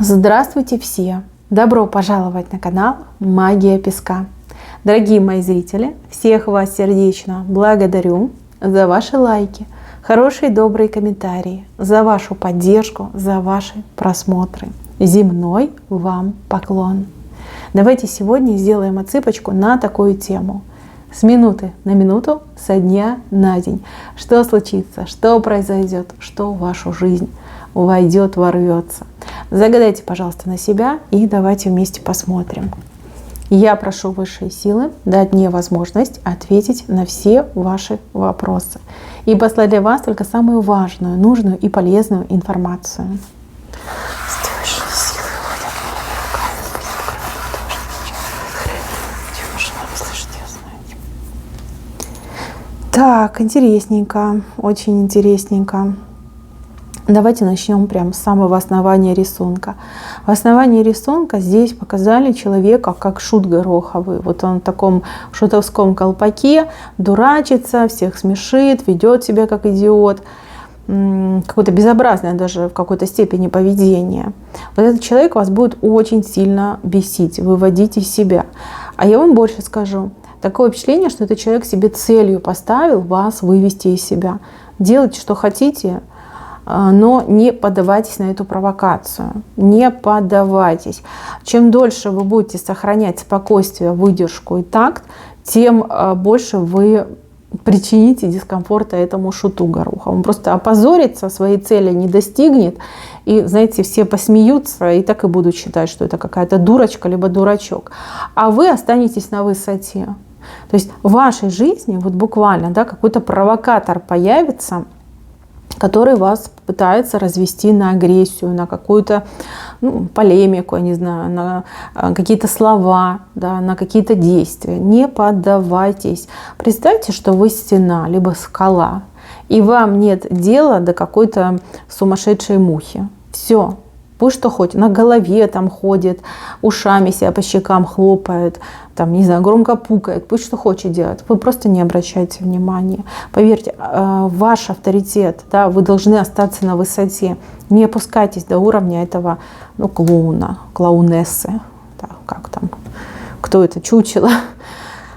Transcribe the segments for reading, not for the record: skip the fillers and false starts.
Здравствуйте все! Добро пожаловать на канал Магия Песка. Дорогие мои зрители, всех вас сердечно благодарю за ваши лайки, хорошие добрые комментарии, за вашу поддержку, за ваши просмотры. Земной вам поклон! Давайте сегодня сделаем отсыпочку на такую тему. С минуты на минуту, со дня на день. Что случится, что произойдет, что в вашу жизнь войдет, ворвется. Загадайте, пожалуйста, на себя и давайте вместе посмотрим. Я прошу высшие силы дать мне возможность ответить на все ваши вопросы и послать для вас только самую важную, нужную и полезную информацию. Так, интересненько, очень интересненько. Давайте начнем прямо с самого основания рисунка. В основании рисунка здесь показали человека как шут гороховый. Вот он в таком шутовском колпаке, дурачится, всех смешит, ведет себя как идиот. Какое-то безобразное даже в какой-то степени поведение. Вот этот человек вас будет очень сильно бесить, выводить из себя. А я вам больше скажу. Такое впечатление, что этот человек себе целью поставил вас вывести из себя. Делайте, что хотите, но не поддавайтесь на эту провокацию. Не поддавайтесь. Чем дольше вы будете сохранять спокойствие, выдержку и такт, тем больше вы причините дискомфорта этому шуту гороховому. Он просто опозорится, своей цели не достигнет. И, знаете, все посмеются и так и будут считать, что это какая-то дурочка, либо дурачок. А вы останетесь на высоте. То есть в вашей жизни вот буквально какой-то провокатор появится, который вас пытается развести на агрессию, на какую-то полемику, я не знаю, на какие-то слова, на какие-то действия. Не поддавайтесь. Представьте, что вы стена, либо скала, и вам нет дела до какой-то сумасшедшей мухи. Все. Пусть что хоть, на голове там ходит, ушами себя по щекам хлопает, там, не знаю, громко пукает, пусть что хочет делать. Вы просто не обращайте внимания. Поверьте, ваш авторитет, вы должны остаться на высоте. Не опускайтесь до уровня этого клоуна, клоунессы. Как там, кто это, чучело,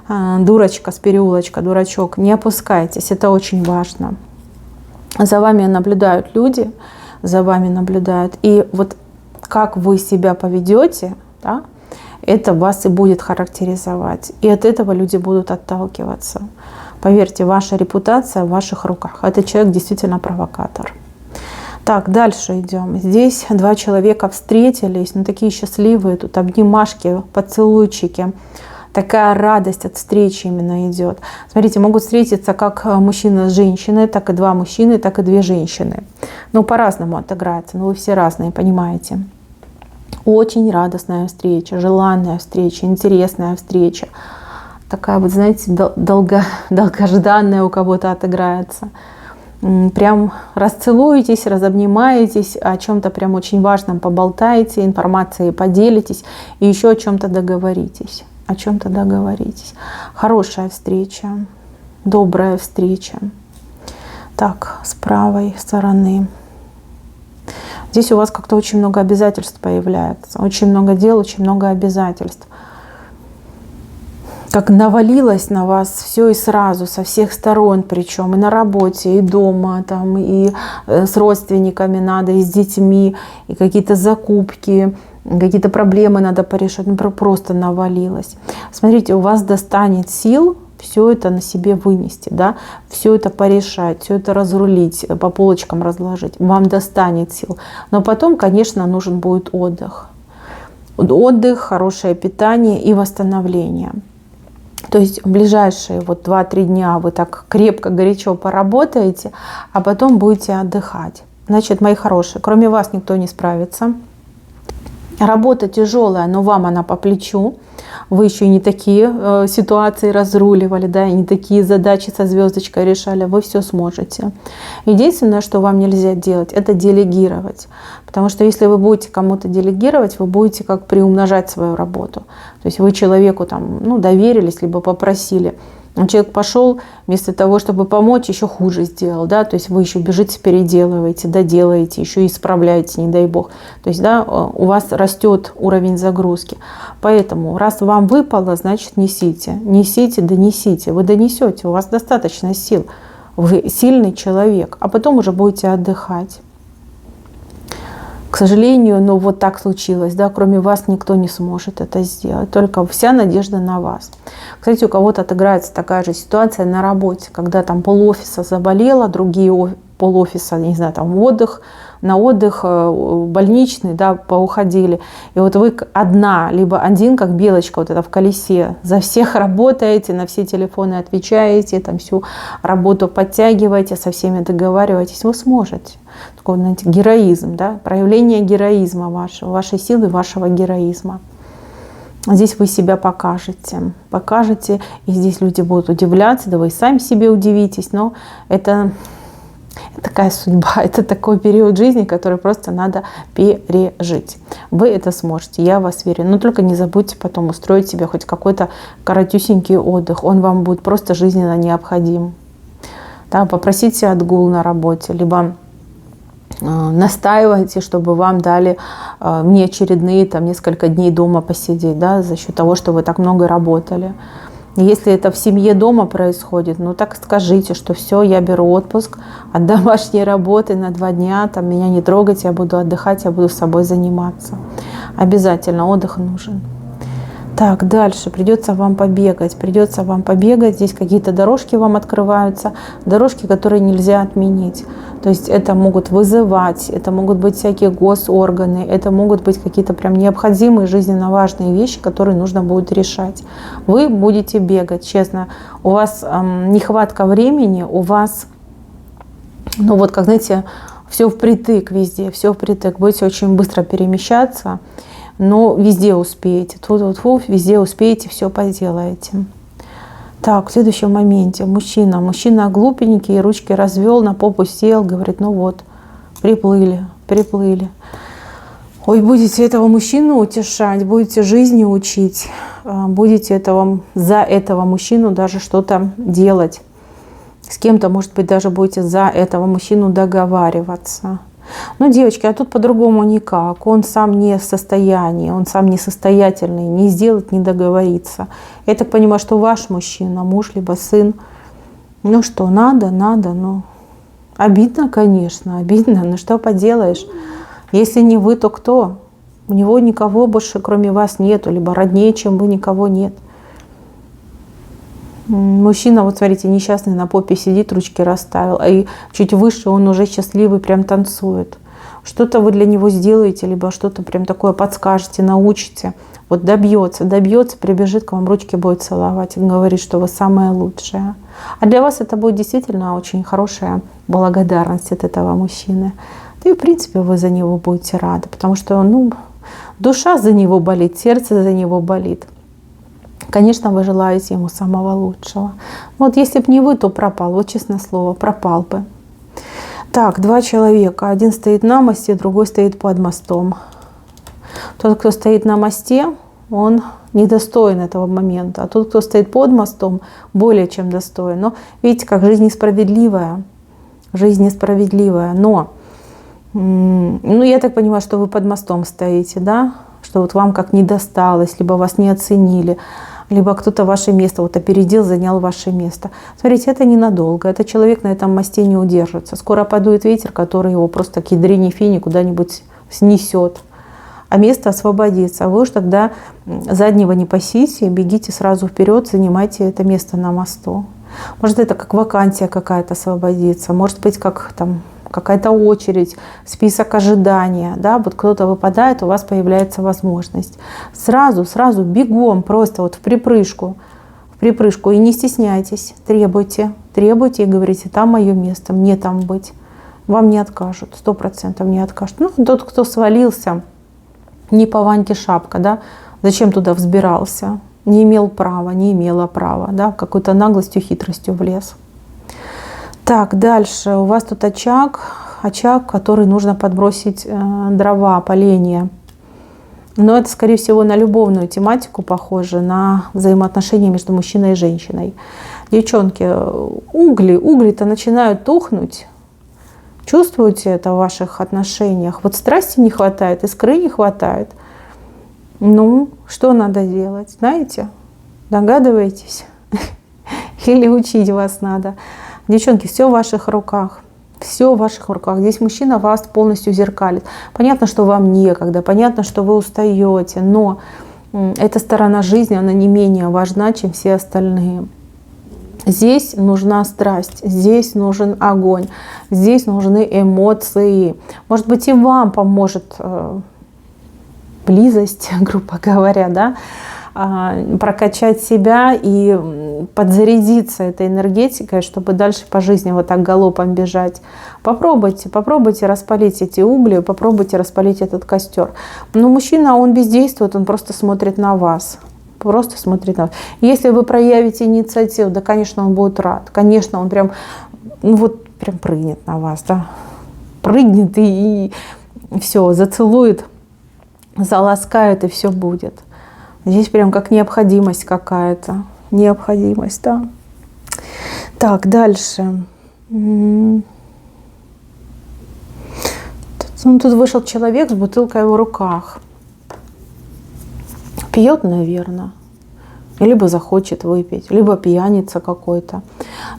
дурочка с переулочка, дурачок. Не опускайтесь, это очень важно. За вами наблюдают люди, за вами наблюдают. И вот как вы себя поведете, это вас и будет характеризовать. И от этого люди будут отталкиваться. Поверьте, ваша репутация в ваших руках. Этот человек действительно провокатор. Так, дальше идем. Здесь два человека встретились, такие счастливые, тут обнимашки, поцелуйчики. Такая радость от встречи именно идет. Смотрите, могут встретиться как мужчина с женщиной, так и два мужчины, так и две женщины. По-разному отыграется, но вы все разные, понимаете. Очень радостная встреча, желанная встреча, интересная встреча. Такая вот, знаете, долгожданная у кого-то отыграется. Прям расцелуетесь, разобнимаетесь, о чем-то прям очень важном поболтаете, информацией поделитесь и еще о чем-то договоритесь. О чем-то договоритесь. Хорошая встреча, добрая встреча. Так, с правой стороны. Здесь у вас как-то очень много обязательств появляется. Очень много дел, очень много обязательств. Как навалилось на вас все и сразу, со всех сторон, причем и на работе, и дома, и с родственниками надо, и с детьми, и какие-то закупки, какие-то проблемы надо порешать, просто навалилось. Смотрите, у вас достанет сил все это на себе вынести, все это порешать, все это разрулить, по полочкам разложить. Вам достанет сил. Но потом, конечно, нужен будет отдых. Отдых, хорошее питание и восстановление. То есть в ближайшие 2-3 дня вы так крепко, горячо поработаете, а потом будете отдыхать. Значит, мои хорошие, кроме вас никто не справится. Работа тяжелая, но вам она по плечу. Вы еще и не такие ситуации разруливали, и не такие задачи со звездочкой решали. Вы все сможете. Единственное, что вам нельзя делать, это делегировать. Потому что если вы будете кому-то делегировать, вы будете как приумножать свою работу. То есть вы человеку доверились, либо попросили. Человек пошел, вместо того, чтобы помочь, еще хуже сделал, да, то есть вы еще бежите, переделываете, доделаете, еще и исправляете, не дай бог. То есть, да, у вас растет уровень загрузки. Поэтому, раз вам выпало, значит, несите. Несите, донесите. Вы донесете, у вас достаточно сил. Вы сильный человек, а потом уже будете отдыхать. К сожалению, ну вот так случилось, да, кроме вас никто не сможет это сделать, только вся надежда на вас. Кстати, у кого-то отыграется такая же ситуация на работе, когда там пол-офиса заболело, другие пол-офиса, не знаю, там на отдых больничный, да, поуходили. И вот вы одна, либо один, как белочка вот это в колесе, за всех работаете, на все телефоны отвечаете, там всю работу подтягиваете, со всеми договариваетесь, вы сможете. Такой, знаете, героизм, да, проявление героизма вашей силы, вашего героизма. Здесь вы себя покажете, и здесь люди будут удивляться, да вы и сами себе удивитесь, но это такая судьба, это такой период жизни, который просто надо пережить. Вы это сможете, я в вас верю. Но только не забудьте потом устроить себе хоть какой-то коротюсенький отдых. Он вам будет просто жизненно необходим. Да, попросите отгул на работе, либо настаивайте, чтобы вам дали неочередные там, несколько дней дома посидеть, да, за счет того, что вы так много работали. Если это в семье дома происходит, ну так скажите, что все, я беру отпуск от домашней работы на 2 дня, там меня не трогать, я буду отдыхать, я буду с собой заниматься. Обязательно отдых нужен. Так, дальше придется вам побегать. Здесь какие-то дорожки вам открываются, дорожки, которые нельзя отменить. То есть это могут вызывать, это могут быть всякие госорганы, это могут быть какие-то прям необходимые, жизненно важные вещи, которые нужно будет решать. Вы будете бегать, честно. У вас нехватка времени, у вас, ну вот как, знаете, все впритык везде, все впритык. Будете очень быстро перемещаться, но везде успеете. Тут везде успеете, все поделаете. Так, в следующем моменте мужчина глупенький, ручки развел, на попу сел, говорит, ну вот, приплыли. Ой, будете этого мужчину утешать, будете жизни учить, будете за этого мужчину даже что-то делать. С кем-то, может быть, даже будете за этого мужчину договариваться. Ну, девочки, а тут по-другому никак. Он сам не в состоянии, он сам не состоятельный, не сделать, не договориться. Я так понимаю, что ваш мужчина, муж либо сын, ну что, надо, ну, обидно, конечно, обидно, но что поделаешь. Если не вы, то кто? У него никого больше, кроме вас, нету, либо роднее, чем вы, никого нет. Мужчина, вот смотрите, несчастный на попе сидит, ручки расставил, и чуть выше он уже счастливый, прям танцует. Что-то вы для него сделаете, либо что-то прям такое подскажете, научите. Вот добьется, прибежит к вам, ручки будет целовать и говорит, что вы самое лучшее. А для вас это будет действительно очень хорошая благодарность от этого мужчины. Да и в принципе вы за него будете рады, потому что, ну, душа за него болит, сердце за него болит. Конечно, вы желаете ему самого лучшего. Вот если бы не вы, то пропал. Вот честное слово, пропал бы. Так, 2 человека. Один стоит на мосте, другой стоит под мостом. Тот, кто стоит на мосте, он недостоин этого момента. А тот, кто стоит под мостом, более чем достоин. Но видите, как жизнь несправедливая. Жизнь несправедливая. Но, ну, я так понимаю, что вы под мостом стоите, да? Что вот вам как не досталось, либо вас не оценили, либо кто-то ваше место вот опередил, занял ваше место. Смотрите, это ненадолго. Этот человек на этом мосте не удержится. Скоро подует ветер, который его просто к ядрине фини куда-нибудь снесет. А место освободится. А вы уж тогда заднего не пасите, бегите сразу вперед, занимайте это место на мосту. Может, это как вакансия какая-то освободится. Может быть, как там какая-то очередь, список ожидания, да, вот кто-то выпадает, у вас появляется возможность. Сразу бегом, просто вот в припрыжку, и не стесняйтесь, требуйте и говорите, там мое место, мне там быть. Вам не откажут, 100% не откажут. Ну, тот, кто свалился, не по Ваньке шапка, да, зачем туда взбирался, не имела права, да, какой-то наглостью, хитростью влез. Так, дальше. У вас тут очаг, в который нужно подбросить дрова, поленья. Но это, скорее всего, на любовную тематику похоже, на взаимоотношения между мужчиной и женщиной. Девчонки, угли-то начинают тухнуть. Чувствуете это в ваших отношениях? Вот страсти не хватает, искры не хватает. Ну, что надо делать? Знаете? Догадываетесь? Или учить вас надо? Девчонки, все в ваших руках. Все в ваших руках. Здесь мужчина вас полностью зеркалит. Понятно, что вам некогда, понятно, что вы устаете, но эта сторона жизни, она не менее важна, чем все остальные. Здесь нужна страсть, здесь нужен огонь, здесь нужны эмоции. Может быть, и вам поможет близость, грубо говоря, да? Прокачать себя и подзарядиться этой энергетикой, чтобы дальше по жизни вот так галопом бежать. Попробуйте распалить эти угли, попробуйте распалить этот костер. Но мужчина, он бездействует, он просто смотрит на вас. Просто смотрит на вас. Если вы проявите инициативу, да, конечно, он будет рад. Конечно, он прям, ну вот, прям прыгнет на вас, да. Прыгнет и все, зацелует, заласкает, и все будет. Здесь прям как необходимость какая-то. Необходимость, да. Так, дальше. Тут вышел человек с бутылкой в руках. Пьет, наверное. Либо захочет выпить, либо пьяница какой-то.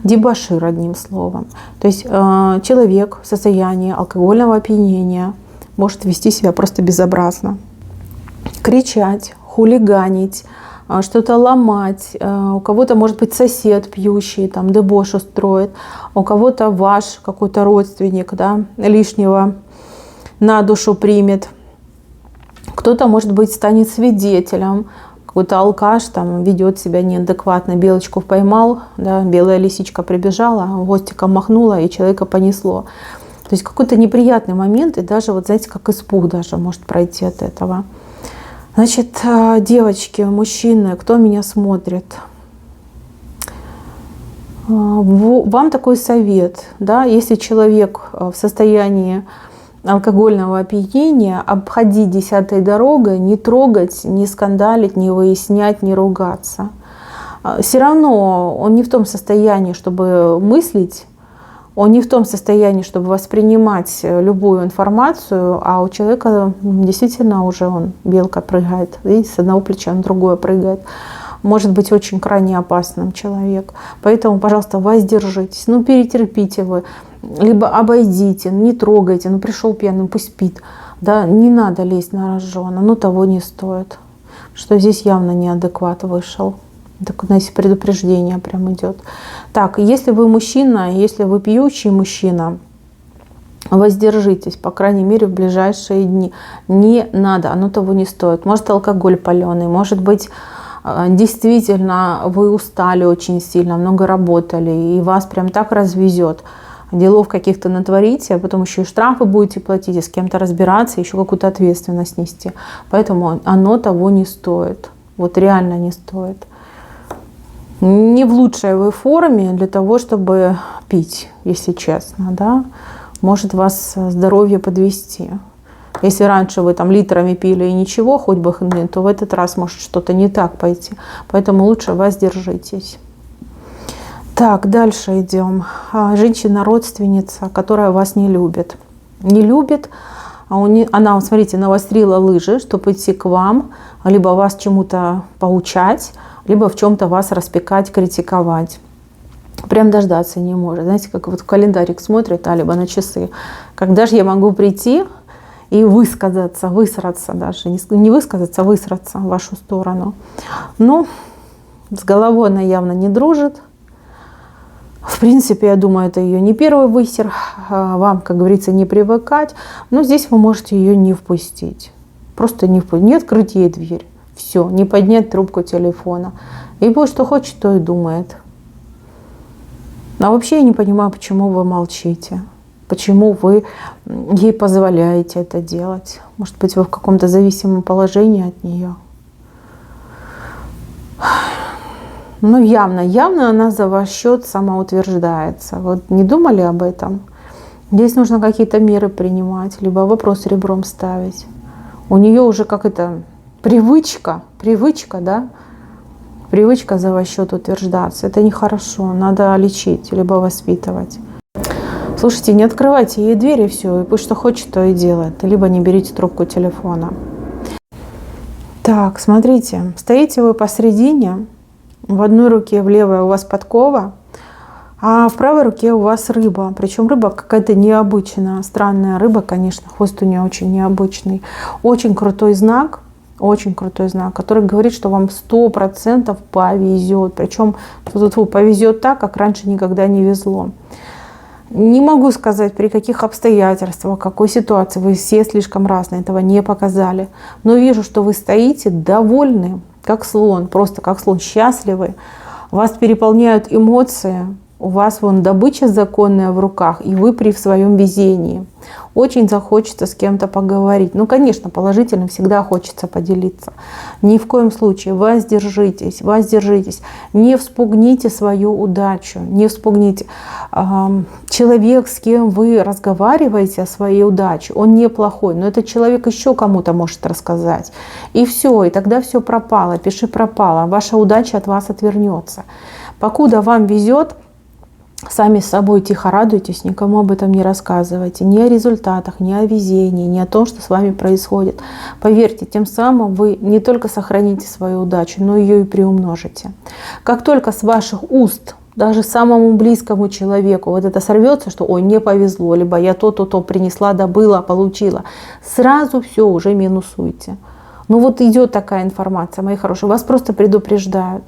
Дебошир, одним словом. То есть человек в состоянии алкогольного опьянения может вести себя просто безобразно. Кричать, хулиганить, что-то ломать. У кого-то может быть сосед пьющий, там дебош устроит. У кого-то ваш какой-то родственник, да, лишнего на душу примет. Кто-то, может быть, станет свидетелем. Какой-то алкаш там ведет себя неадекватно, белочку поймал, да, белая лисичка прибежала, хвостиком махнула, и человека понесло. То есть какой-то неприятный момент, и даже, вот знаете, как испуг даже может пройти от этого. Значит, девочки, мужчины, кто меня смотрит, вам такой совет, да, если человек в состоянии алкогольного опьянения, обходить десятой дорогой, не трогать, не скандалить, не выяснять, не ругаться. Все равно он не в том состоянии, чтобы мыслить, он не в том состоянии, чтобы воспринимать любую информацию, а у человека действительно уже он белка прыгает, видите, с одного плеча на другое прыгает. Может быть очень крайне опасным человек. Поэтому, пожалуйста, воздержитесь, ну перетерпите вы, либо обойдите, не трогайте, ну пришел пьяным, пусть спит. Да, не надо лезть на рожон, оно того не стоит. Что здесь явно неадекват вышел. Так, знаете, предупреждение прям идет. Так, если вы мужчина, если вы пьющий мужчина, воздержитесь, по крайней мере, в ближайшие дни. Не надо, оно того не стоит. Может, алкоголь паленый, может быть, действительно вы устали очень сильно, много работали, и вас прям так развезет. Делов каких-то натворите, а потом еще и штрафы будете платить, и с кем-то разбираться, еще какую-то ответственность нести. Поэтому оно того не стоит. Вот реально не стоит. Не в лучшей вы форме для того, чтобы пить, если честно, да, может вас здоровье подвести. Если раньше вы там литрами пили и ничего, хоть бы хны, то в этот раз может что-то не так пойти. Поэтому лучше воздержитесь. Так, дальше идем. Женщина-родственница, которая вас не любит. Не любит, она, смотрите, навострила лыжи, чтобы идти к вам, либо вас чему-то поучать, либо в чем-то вас распекать, критиковать. Прям дождаться не может. Знаете, как вот в календарик смотрит, либо на часы. Когда же я могу прийти и высказаться, высраться даже. Не высказаться, а высраться в вашу сторону. Ну, с головой она явно не дружит. В принципе, я думаю, это ее не первый высер. Вам, как говорится, не привыкать. Но здесь вы можете ее не впустить. Просто не впустить. Не открыть ей дверь. Все, не поднять трубку телефона. И пусть что хочет, то и думает. А вообще я не понимаю, почему вы молчите. Почему вы ей позволяете это делать. Может быть, вы в каком-то зависимом положении от нее. Ну, явно она за ваш счет самоутверждается. Вот не думали об этом? Здесь нужно какие-то меры принимать, либо вопрос ребром ставить. У нее уже как это... Привычка, да, привычка за ваш счет утверждаться. Это нехорошо, надо лечить, либо воспитывать. Слушайте, не открывайте ей дверь и все, и пусть что хочет, то и делает. Либо не берите трубку телефона. Так, смотрите, стоите вы посредине, в одной руке, в левой у вас подкова, а в правой руке у вас рыба. Причем рыба какая-то необычная, странная рыба, конечно, хвост у нее очень необычный. Очень крутой знак, который говорит, что вам 100% повезет. Причем повезет так, как раньше никогда не везло. Не могу сказать, при каких обстоятельствах, какой ситуации, вы все слишком разные, этого не показали. Но вижу, что вы стоите довольны, как слон, просто как слон, счастливы. Вас переполняют эмоции, у вас вон добыча законная в руках, и вы при своем везении. Очень захочется с кем-то поговорить. Ну, конечно, положительно всегда хочется поделиться. Ни в коем случае воздержитесь. Не вспугните свою удачу, не вспугните. Человек, с кем вы разговариваете о своей удаче, он неплохой, но этот человек еще кому-то может рассказать. И все, и тогда все пропало, пиши пропало, ваша удача от вас отвернется. Покуда вам везет, сами с собой тихо радуйтесь, никому об этом не рассказывайте. Ни о результатах, ни о везении, ни о том, что с вами происходит. Поверьте, тем самым вы не только сохраните свою удачу, но ее и приумножите. Как только с ваших уст, даже самому близкому человеку, вот это сорвется, что ой, не повезло, либо я то-то принесла, добыла, получила, сразу все уже минусуйте. Ну вот идет такая информация, мои хорошие, вас просто предупреждают.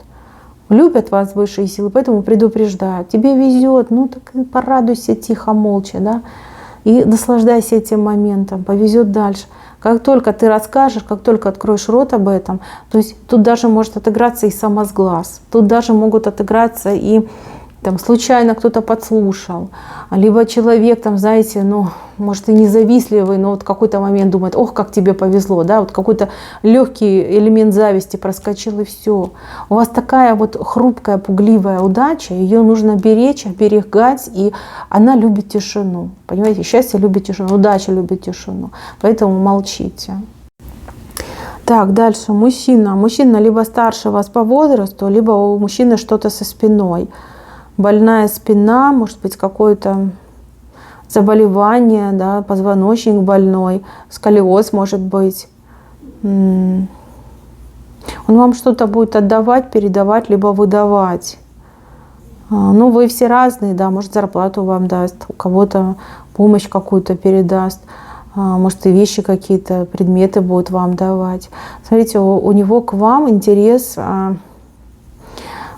Любят вас высшие силы, поэтому предупреждают. Тебе везет, ну так порадуйся тихо, молча, да, и наслаждайся этим моментом, повезет дальше. Как только ты расскажешь, как только откроешь рот об этом, то есть тут даже может отыграться и самосглаз, тут даже могут отыграться и там случайно кто-то подслушал, либо человек там, знаете, ну, может и независтливый, но вот в какой-то момент думает, ох, как тебе повезло, да, вот какой-то легкий элемент зависти проскочил и все. У вас такая вот хрупкая, пугливая удача, ее нужно беречь, оберегать, и она любит тишину, понимаете, счастье любит тишину, удача любит тишину, поэтому молчите. Так, дальше мужчина. Мужчина либо старше вас по возрасту, либо у мужчины что-то со спиной. Больная спина, может быть, какое-то заболевание, да, позвоночник больной, сколиоз может быть. Он вам что-то будет отдавать, передавать, либо выдавать. Ну, вы все разные, да, может, зарплату вам даст, у кого-то помощь какую-то передаст, может, и вещи какие-то, предметы будут вам давать. Смотрите, у него к вам интерес.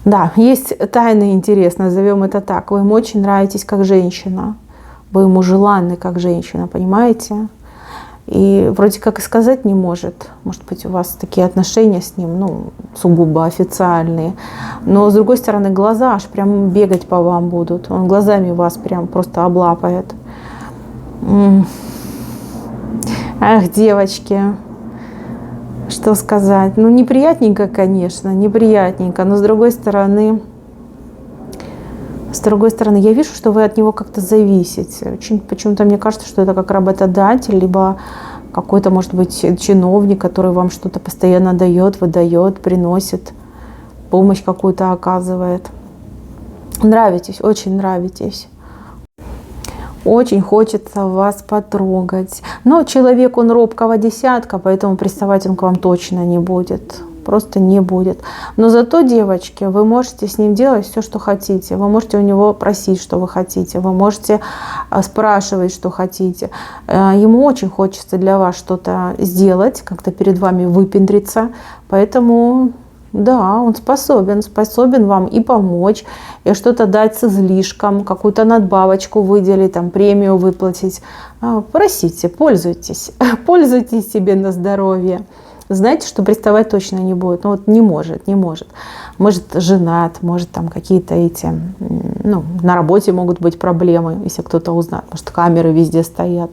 Да, есть тайный интерес, назовем это так. Вы ему очень нравитесь как женщина. Вы ему желанны как женщина, понимаете? И вроде как и сказать не может. Может быть, у вас такие отношения с ним, ну, сугубо официальные. Но, с другой стороны, глаза аж прям бегать по вам будут. Он глазами вас прям просто облапает. Ах, девочки. Что сказать? Ну, неприятненько, конечно, неприятненько, но с другой стороны, я вижу, что вы от него как-то зависите. Очень почему-то мне кажется, что это как работодатель, либо какой-то, может быть, чиновник, который вам что-то постоянно дает, выдает, приносит, помощь какую-то оказывает. Нравитесь, очень нравитесь. Очень хочется вас потрогать. Но человек, он робкого десятка, поэтому приставать он к вам точно не будет. Просто не будет. Но зато, девочки, вы можете с ним делать все, что хотите. Вы можете у него просить, что вы хотите. Вы можете спрашивать, что хотите. Ему очень хочется для вас что-то сделать, как-то перед вами выпендриться. Поэтому... Да, он способен вам и помочь, и что-то дать с излишком, какую-то надбавочку выделить, там, премию выплатить. Просите, пользуйтесь себе на здоровье. Знаете, что приставать точно не будет. Ну вот не может. Может, женат, может, там какие-то эти, ну, на работе могут быть проблемы, если кто-то узнает. Может, камеры везде стоят.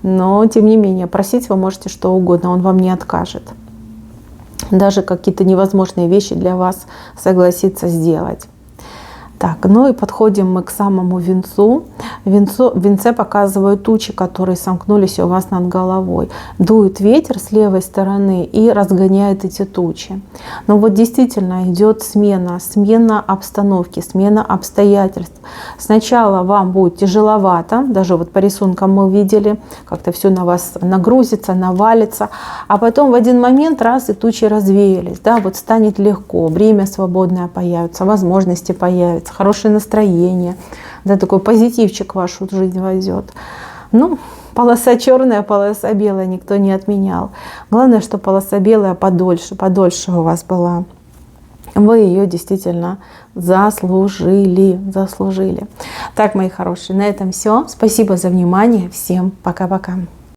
Но, тем не менее, просить вы можете что угодно, он вам не откажет. Даже какие-то невозможные вещи для вас согласится сделать. Так, ну и подходим мы к самому венцу. В венце показывают тучи, которые сомкнулись у вас над головой. Дует ветер с левой стороны и разгоняет эти тучи. Но вот действительно идет смена обстановки, смена обстоятельств. Сначала вам будет тяжеловато, даже вот по рисункам мы видели, как-то все на вас нагрузится, навалится, а потом в один момент раз и тучи развеялись, да, вот станет легко, время свободное появится, возможности появятся, хорошее настроение, да, такой позитивчик в вашу жизнь войдет. Ну, полоса черная, полоса белая никто не отменял. Главное, что полоса белая подольше у вас была. Вы ее действительно заслужили. Так, мои хорошие, на этом все. Спасибо за внимание. Всем пока-пока.